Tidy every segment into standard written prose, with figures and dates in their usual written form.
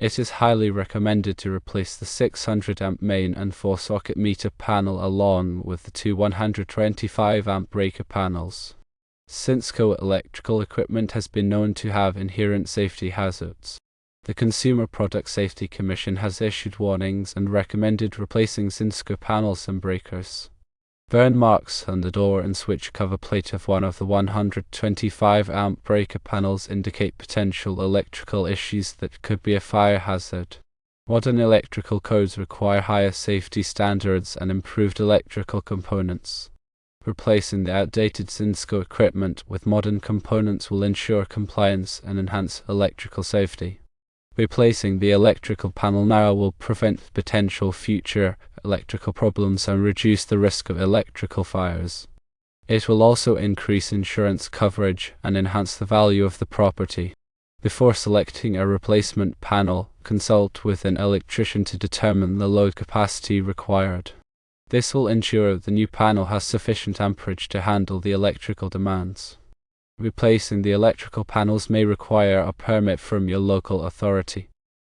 It is highly recommended to replace the 600 amp main and 4-socket meter panel along with the two 125 amp breaker panels. Zinsco electrical equipment has been known to have inherent safety hazards. The Consumer Product Safety Commission has issued warnings and recommended replacing Zinsco panels and breakers. Burn marks on the door and switch cover plate of one of the 125 amp breaker panels indicate potential electrical issues that could be a fire hazard. Modern electrical codes require higher safety standards and improved electrical components. Replacing the outdated Zinsco equipment with modern components will ensure compliance and enhance electrical safety. Replacing the electrical panel now will prevent potential future electrical problems and reduce the risk of electrical fires. It will also increase insurance coverage and enhance the value of the property. Before selecting a replacement panel, consult with an electrician to determine the load capacity required. This will ensure the new panel has sufficient amperage to handle the electrical demands. Replacing the electrical panels may require a permit from your local authority.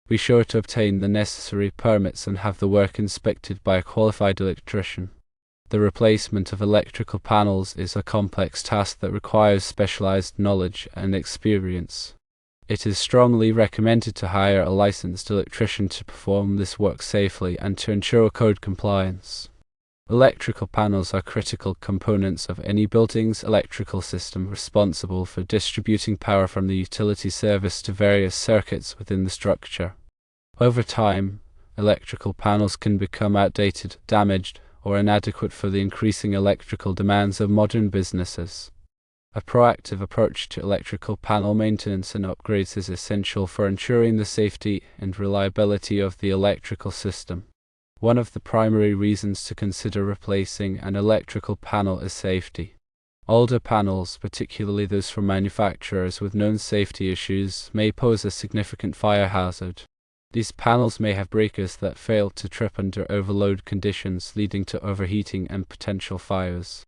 Be sure to obtain the necessary permits and have the work inspected by a qualified electrician. The replacement of electrical panels is a complex task that requires specialized knowledge and experience. It is strongly recommended to hire a licensed electrician to perform this work safely and to ensure code compliance. Electrical panels are critical components of any building's electrical system, responsible for distributing power from the utility service to various circuits within the structure. Over time, electrical panels can become outdated, damaged, or inadequate for the increasing electrical demands of modern businesses. A proactive approach to electrical panel maintenance and upgrades is essential for ensuring the safety and reliability of the electrical system. One of the primary reasons to consider replacing an electrical panel is safety. Older panels, particularly those from manufacturers with known safety issues, may pose a significant fire hazard. These panels may have breakers that fail to trip under overload conditions, leading to overheating and potential fires.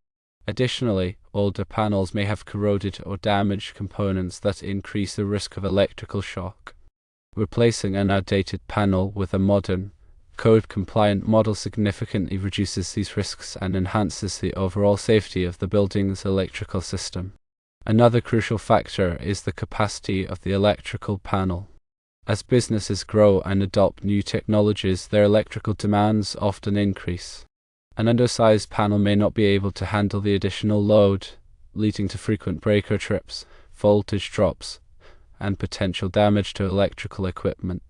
Additionally, older panels may have corroded or damaged components that increase the risk of electrical shock. Replacing an outdated panel with a modern, code-compliant model significantly reduces these risks and enhances the overall safety of the building's electrical system. Another crucial factor is the capacity of the electrical panel. As businesses grow and adopt new technologies, their electrical demands often increase. An undersized panel may not be able to handle the additional load, leading to frequent breaker trips, voltage drops, and potential damage to electrical equipment.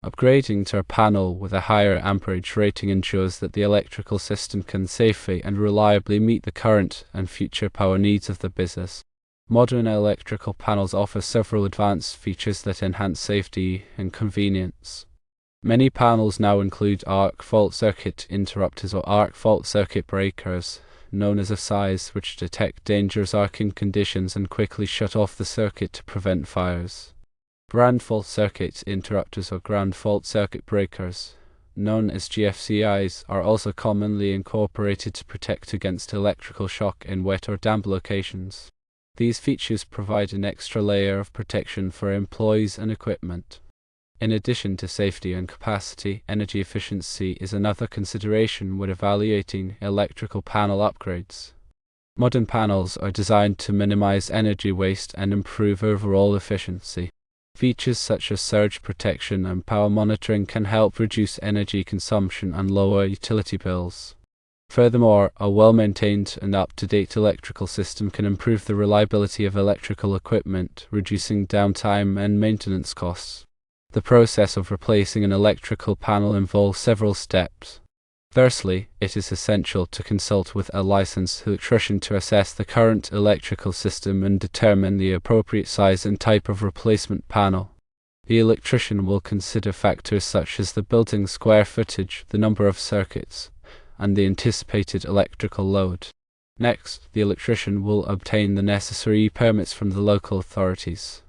Upgrading to a panel with a higher amperage rating ensures that the electrical system can safely and reliably meet the current and future power needs of the business. Modern electrical panels offer several advanced features that enhance safety and convenience. Many panels now include arc fault circuit interrupters or arc fault circuit breakers, known as FSIs, which detect dangerous arcing conditions and quickly shut off the circuit to prevent fires. Ground fault circuit interrupters or ground fault circuit breakers, known as GFCIs, are also commonly incorporated to protect against electrical shock in wet or damp locations. These features provide an extra layer of protection for employees and equipment. In addition to safety and capacity, energy efficiency is another consideration when evaluating electrical panel upgrades. Modern panels are designed to minimize energy waste and improve overall efficiency. Features such as surge protection and power monitoring can help reduce energy consumption and lower utility bills. Furthermore, a well-maintained and up-to-date electrical system can improve the reliability of electrical equipment, reducing downtime and maintenance costs. The process of replacing an electrical panel involves several steps. Firstly, it is essential to consult with a licensed electrician to assess the current electrical system and determine the appropriate size and type of replacement panel. The electrician will consider factors such as the building's square footage, the number of circuits, and the anticipated electrical load. Next, the electrician will obtain the necessary permits from the local authorities.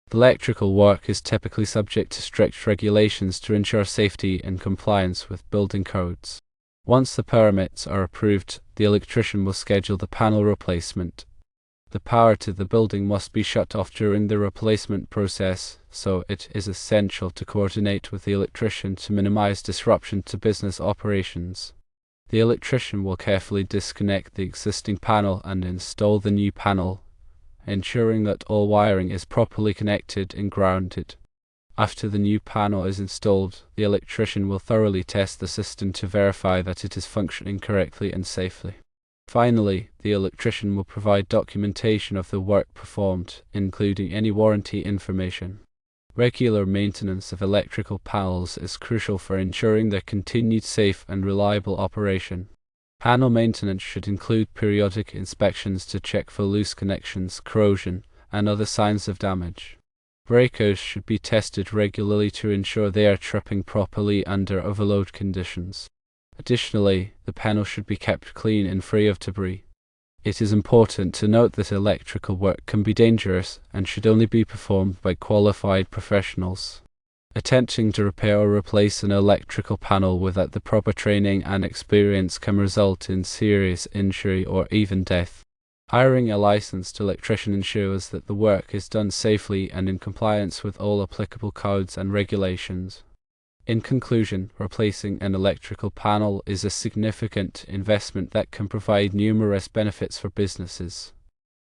The electrical work is typically subject to strict regulations to ensure safety and compliance with building codes. Once the permits are approved, the electrician will schedule the panel replacement. The power to the building must be shut off during the replacement process, so it is essential to coordinate with the electrician to minimize disruption to business operations. The electrician will carefully disconnect the existing panel and install the new panel, ensuring that all wiring is properly connected and grounded. After the new panel is installed, the electrician will thoroughly test the system to verify that it is functioning correctly and safely. Finally, the electrician will provide documentation of the work performed, including any warranty information. Regular maintenance of electrical panels is crucial for ensuring their continued safe and reliable operation. Panel maintenance should include periodic inspections to check for loose connections, corrosion, and other signs of damage. Breakers should be tested regularly to ensure they are tripping properly under overload conditions. Additionally, the panel should be kept clean and free of debris. It is important to note that electrical work can be dangerous and should only be performed by qualified professionals. Attempting to repair or replace an electrical panel without the proper training and experience can result in serious injury or even death. Hiring a licensed electrician ensures that the work is done safely and in compliance with all applicable codes and regulations. In conclusion, replacing an electrical panel is a significant investment that can provide numerous benefits for businesses.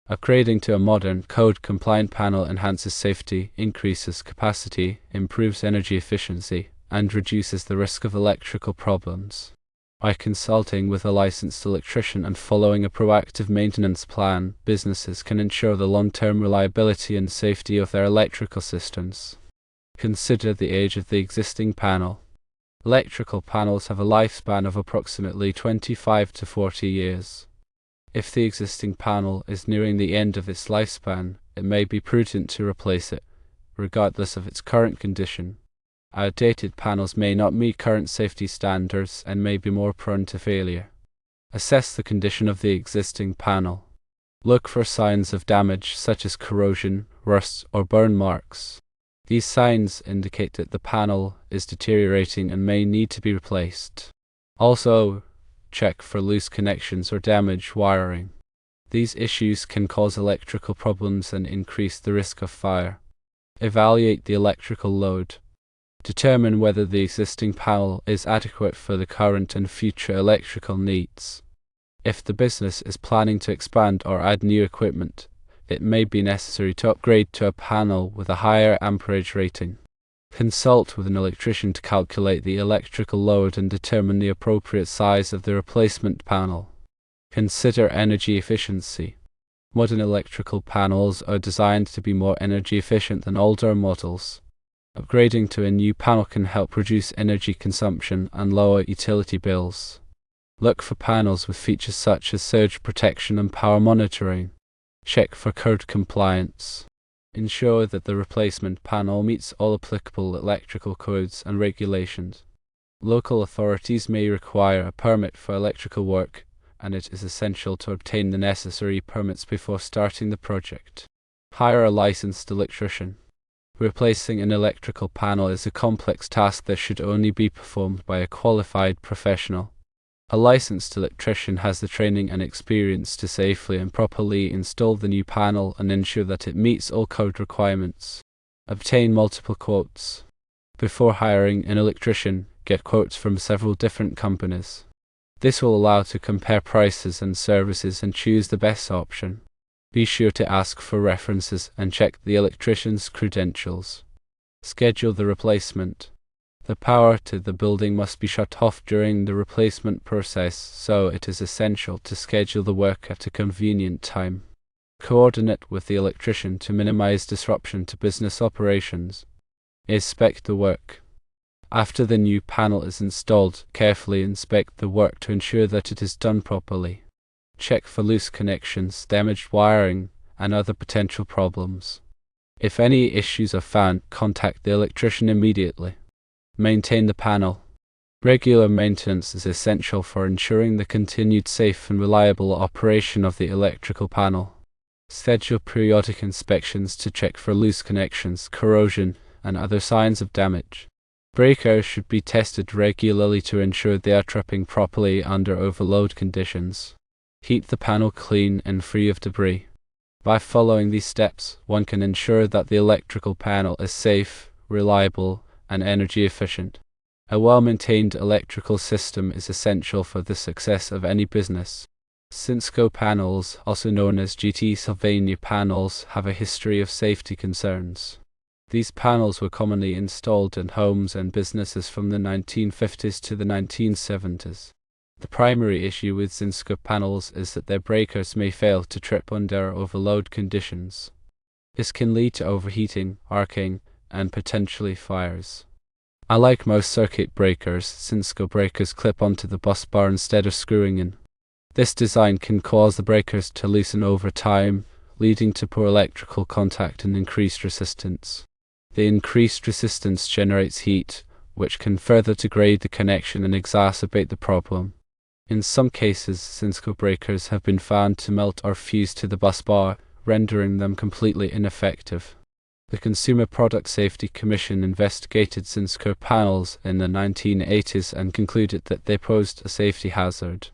Upgrading to a modern, code-compliant panel enhances safety, increases capacity, improves energy efficiency, and reduces the risk of electrical problems. By consulting with a licensed electrician and following a proactive maintenance plan, businesses can ensure the long-term reliability and safety of their electrical systems. Consider the age of the existing panel. Electrical panels have a lifespan of approximately 25 to 40 years. If the existing panel is nearing the end of its lifespan, it may be prudent to replace it, regardless of its current condition. Outdated panels may not meet current safety standards and may be more prone to failure. Assess the condition of the existing panel. Look for signs of damage such as corrosion, rust, or burn marks. These signs indicate that the panel is deteriorating and may need to be replaced. Also, check for loose connections or damaged wiring. These issues can cause electrical problems and increase the risk of fire. Evaluate the electrical load. Determine whether the existing panel is adequate for the current and future electrical needs. If the business is planning to expand or add new equipment, it may be necessary to upgrade to a panel with a higher amperage rating. Consult with an electrician to calculate the electrical load and determine the appropriate size of the replacement panel. Consider energy efficiency. Modern electrical panels are designed to be more energy efficient than older models. Upgrading to a new panel can help reduce energy consumption and lower utility bills. Look for panels with features such as surge protection and power monitoring. Check for code compliance. Ensure that the replacement panel meets all applicable electrical codes and regulations. Local authorities may require a permit for electrical work, and it is essential to obtain the necessary permits before starting the project. Hire a licensed electrician. Replacing an electrical panel is a complex task that should only be performed by a qualified professional. A licensed electrician has the training and experience to safely and properly install the new panel and ensure that it meets all code requirements. Obtain multiple quotes. Before hiring an electrician, get quotes from several different companies. This will allow to compare prices and services and choose the best option. Be sure to ask for references and check the electrician's credentials. Schedule the replacement. The power to the building must be shut off during the replacement process, so it is essential to schedule the work at a convenient time. Coordinate with the electrician to minimize disruption to business operations. Inspect the work. After the new panel is installed, carefully inspect the work to ensure that it is done properly. Check for loose connections, damaged wiring, and other potential problems. If any issues are found, contact the electrician immediately. Maintain the panel. Regular maintenance is essential for ensuring the continued safe and reliable operation of the electrical panel. Schedule periodic inspections to check for loose connections, corrosion, and other signs of damage. Breakers should be tested regularly to ensure they are tripping properly under overload conditions. Keep the panel clean and free of debris. By following these steps, one can ensure that the electrical panel is safe, reliable, and energy efficient. A well-maintained electrical system is essential for the success of any business. Zinsco panels, also known as GT Sylvania panels, have a history of safety concerns. These panels were commonly installed in homes and businesses from the 1950s to the 1970s. The primary issue with Zinsco panels is that their breakers may fail to trip under overload conditions. This can lead to overheating, arcing, and potentially fires. Unlike most circuit breakers, Zinsco breakers clip onto the bus bar instead of screwing in. This design can cause the breakers to loosen over time, leading to poor electrical contact and increased resistance. The increased resistance generates heat, which can further degrade the connection and exacerbate the problem. In some cases, Zinsco breakers have been found to melt or fuse to the bus bar, rendering them completely ineffective. The Consumer Product Safety Commission investigated Zinsco panels in the 1980s and concluded that they posed a safety hazard.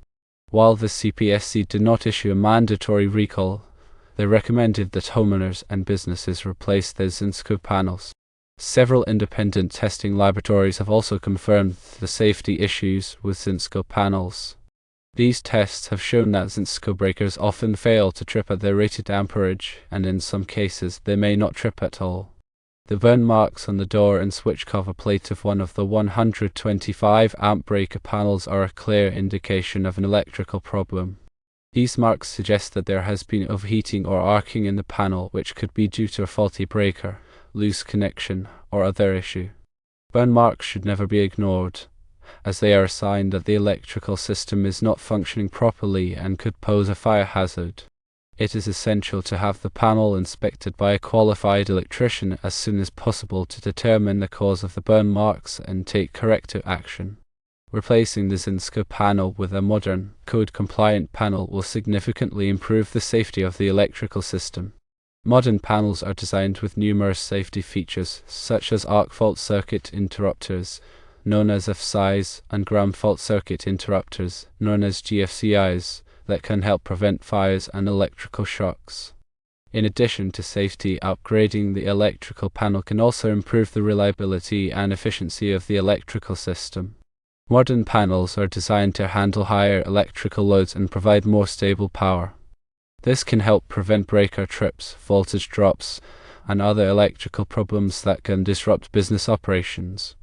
While the CPSC did not issue a mandatory recall, they recommended that homeowners and businesses replace their Zinsco panels. Several independent testing laboratories have also confirmed the safety issues with Zinsco panels. These tests have shown that Zinsco breakers often fail to trip at their rated amperage, and in some cases they may not trip at all. The burn marks on the door and switch cover plate of one of the 125 amp breaker panels are a clear indication of an electrical problem. These marks suggest that there has been overheating or arcing in the panel, which could be due to a faulty breaker, loose connection, or other issue. Burn marks should never be ignored, as they are a sign that the electrical system is not functioning properly and could pose a fire hazard. It is essential to have the panel inspected by a qualified electrician as soon as possible to determine the cause of the burn marks and take corrective action. Replacing the Zinsco panel with a modern, code-compliant panel will significantly improve the safety of the electrical system. Modern panels are designed with numerous safety features, such as arc fault circuit interrupters, known as FSIs, and ground fault circuit interrupters, known as GFCIs, that can help prevent fires and electrical shocks. In addition to safety, upgrading the electrical panel can also improve the reliability and efficiency of the electrical system. Modern panels are designed to handle higher electrical loads and provide more stable power. This can help prevent breaker trips, voltage drops, and other electrical problems that can disrupt business operations.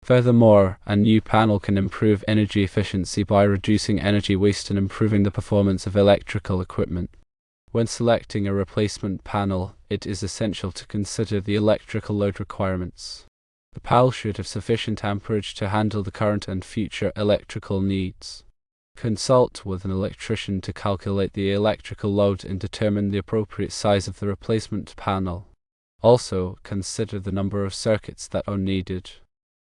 Furthermore, a new panel can improve energy efficiency by reducing energy waste and improving the performance of electrical equipment. When selecting a replacement panel, it is essential to consider the electrical load requirements. The panel should have sufficient amperage to handle the current and future electrical needs. Consult with an electrician to calculate the electrical load and determine the appropriate size of the replacement panel. Also, consider the number of circuits that are needed.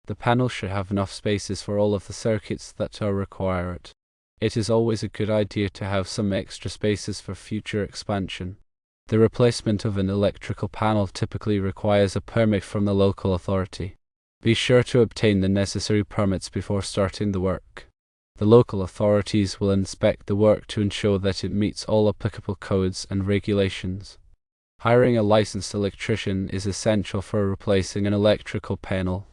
The panel should have enough spaces for all of the circuits that are required. It is always a good idea to have some extra spaces for future expansion. The replacement of an electrical panel typically requires a permit from the local authority. Be sure to obtain the necessary permits before starting the work. The local authorities will inspect the work to ensure that it meets all applicable codes and regulations. Hiring a licensed electrician is essential for replacing an electrical panel.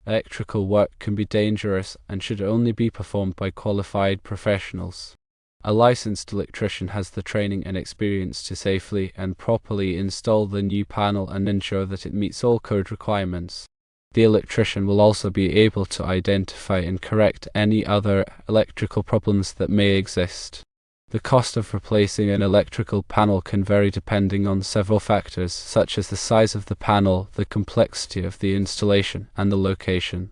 Electrical work can be dangerous and should only be performed by qualified professionals. A licensed electrician has the training and experience to safely and properly install the new panel and ensure that it meets all code requirements. The electrician will also be able to identify and correct any other electrical problems that may exist. The cost of replacing an electrical panel can vary depending on several factors, such as the size of the panel, the complexity of the installation, and the location.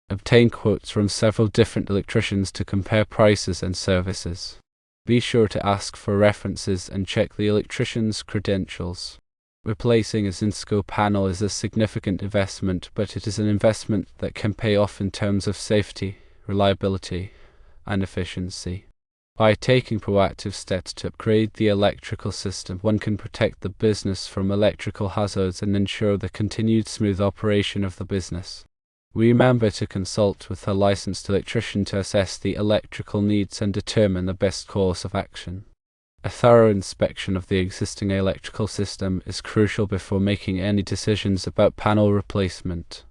Obtain quotes from several different electricians to compare prices and services. Be sure to ask for references and check the electrician's credentials. Replacing a Zinsco panel is a significant investment, but it is an investment that can pay off in terms of safety, reliability, and efficiency. By taking proactive steps to upgrade the electrical system, one can protect the business from electrical hazards and ensure the continued smooth operation of the business. Remember to consult with a licensed electrician to assess the electrical needs and determine the best course of action. A thorough inspection of the existing electrical system is crucial before making any decisions about panel replacement.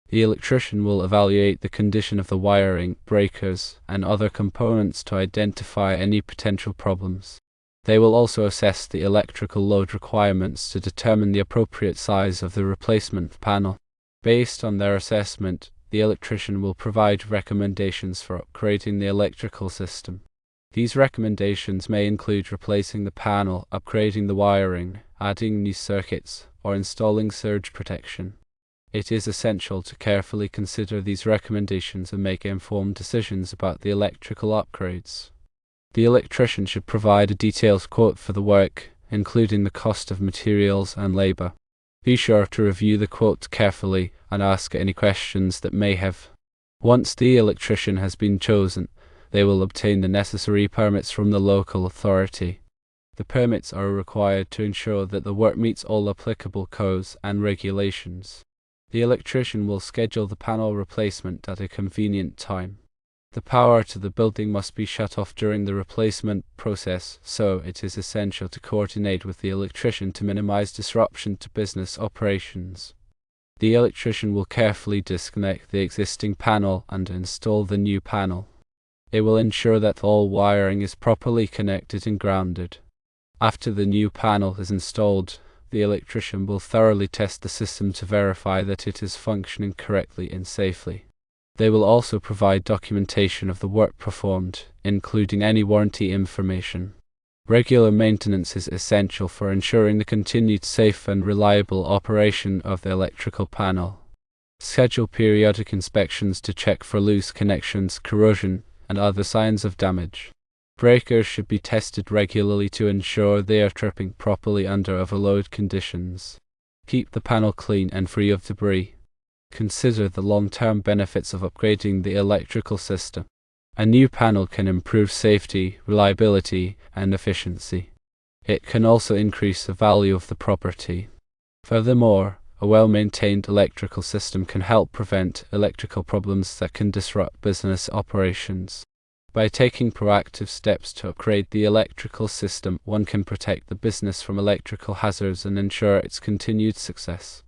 The electrician will evaluate the condition of the wiring, breakers, and other components to identify any potential problems. They will also assess the electrical load requirements to determine the appropriate size of the replacement panel. Based on their assessment, the electrician will provide recommendations for upgrading the electrical system. These recommendations may include replacing the panel, upgrading the wiring, adding new circuits, or installing surge protection. It is essential to carefully consider these recommendations and make informed decisions about the electrical upgrades. The electrician should provide a detailed quote for the work, including the cost of materials and labor. Be sure to review the quote carefully and ask any questions that may have. Once the electrician has been chosen, they will obtain the necessary permits from the local authority. The permits are required to ensure that the work meets all applicable codes and regulations. The electrician will schedule the panel replacement at a convenient time. The power to the building must be shut off during the replacement process, so it is essential to coordinate with the electrician to minimize disruption to business operations. The electrician will carefully disconnect the existing panel and install the new panel. It will ensure that all wiring is properly connected and grounded. After the new panel is installed, the electrician will thoroughly test the system to verify that it is functioning correctly and safely. They will also provide documentation of the work performed, including any warranty information. Regular maintenance is essential for ensuring the continued safe and reliable operation of the electrical panel. Schedule periodic inspections to check for loose connections, corrosion, and other signs of damage. Breakers should be tested regularly to ensure they are tripping properly under overload conditions. Keep the panel clean and free of debris. Consider the long-term benefits of upgrading the electrical system. A new panel can improve safety, reliability, and efficiency. It can also increase the value of the property. Furthermore, a well-maintained electrical system can help prevent electrical problems that can disrupt business operations. By taking proactive steps to upgrade the electrical system, one can protect the business from electrical hazards and ensure its continued success.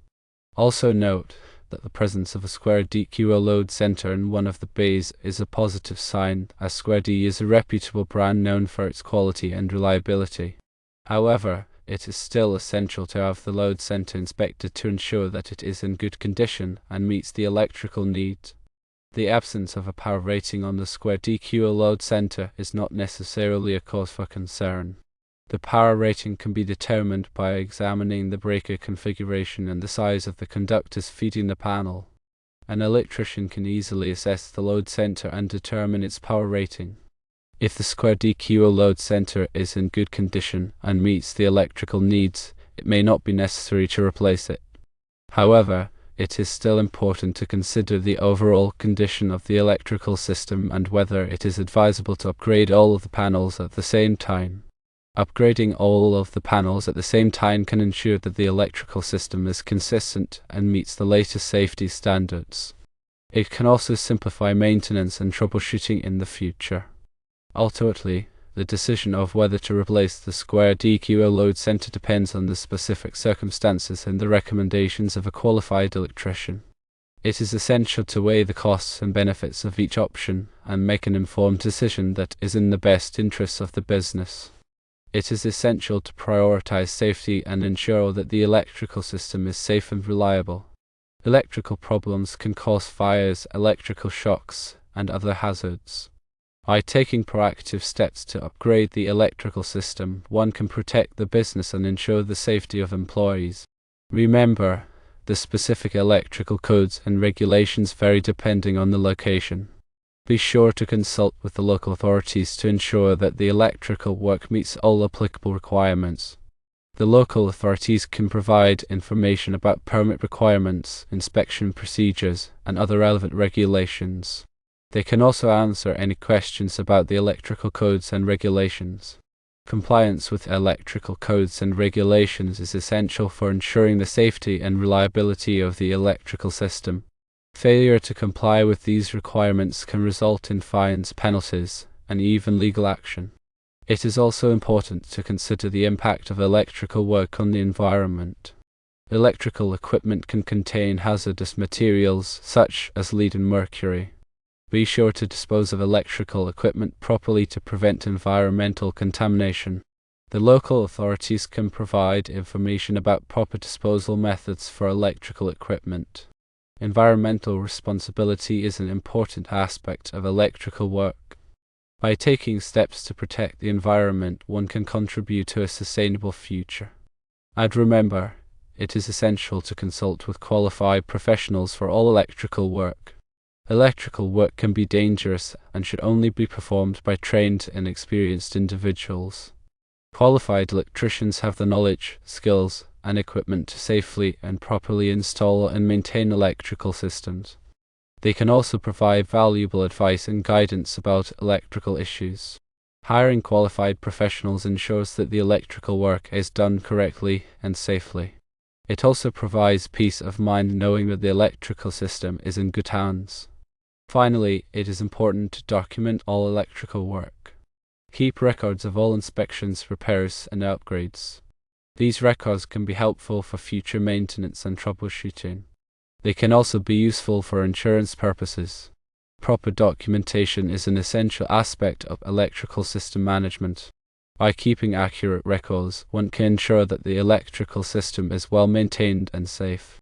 Also note that the presence of a Square DQO load center in one of the bays is a positive sign, as Square D is a reputable brand known for its quality and reliability. However, it is still essential to have the load center inspected to ensure that it is in good condition and meets the electrical needs. The absence of a power rating on the Square DQO load center is not necessarily a cause for concern. The power rating can be determined by examining the breaker configuration and the size of the conductors feeding the panel. An electrician can easily assess the load center and determine its power rating. If the Square DQO load center is in good condition and meets the electrical needs, it may not be necessary to replace it. However, it is still important to consider the overall condition of the electrical system and whether it is advisable to upgrade all of the panels at the same time. Upgrading all of the panels at the same time can ensure that the electrical system is consistent and meets the latest safety standards. It can also simplify maintenance and troubleshooting in the future. Ultimately, the decision of whether to replace the Square DQO load center depends on the specific circumstances and the recommendations of a qualified electrician. It is essential to weigh the costs and benefits of each option and make an informed decision that is in the best interests of the business. It is essential to prioritize safety and ensure that the electrical system is safe and reliable. Electrical problems can cause fires, electrical shocks, and other hazards. By taking proactive steps to upgrade the electrical system, one can protect the business and ensure the safety of employees. Remember, the specific electrical codes and regulations vary depending on the location. Be sure to consult with the local authorities to ensure that the electrical work meets all applicable requirements. The local authorities can provide information about permit requirements, inspection procedures, and other relevant regulations. They can also answer any questions about the electrical codes and regulations. Compliance with electrical codes and regulations is essential for ensuring the safety and reliability of the electrical system. Failure to comply with these requirements can result in fines, penalties, and even legal action. It is also important to consider the impact of electrical work on the environment. Electrical equipment can contain hazardous materials such as lead and mercury. Be sure to dispose of electrical equipment properly to prevent environmental contamination. The local authorities can provide information about proper disposal methods for electrical equipment. Environmental responsibility is an important aspect of electrical work. By taking steps to protect the environment, one can contribute to a sustainable future. And remember, it is essential to consult with qualified professionals for all electrical work. Electrical work can be dangerous and should only be performed by trained and experienced individuals. Qualified electricians have the knowledge, skills, and equipment to safely and properly install and maintain electrical systems. They can also provide valuable advice and guidance about electrical issues. Hiring qualified professionals ensures that the electrical work is done correctly and safely. It also provides peace of mind knowing that the electrical system is in good hands. Finally, it is important to document all electrical work. Keep records of all inspections, repairs, and upgrades. These records can be helpful for future maintenance and troubleshooting. They can also be useful for insurance purposes. Proper documentation is an essential aspect of electrical system management. By keeping accurate records, one can ensure that the electrical system is well maintained and safe.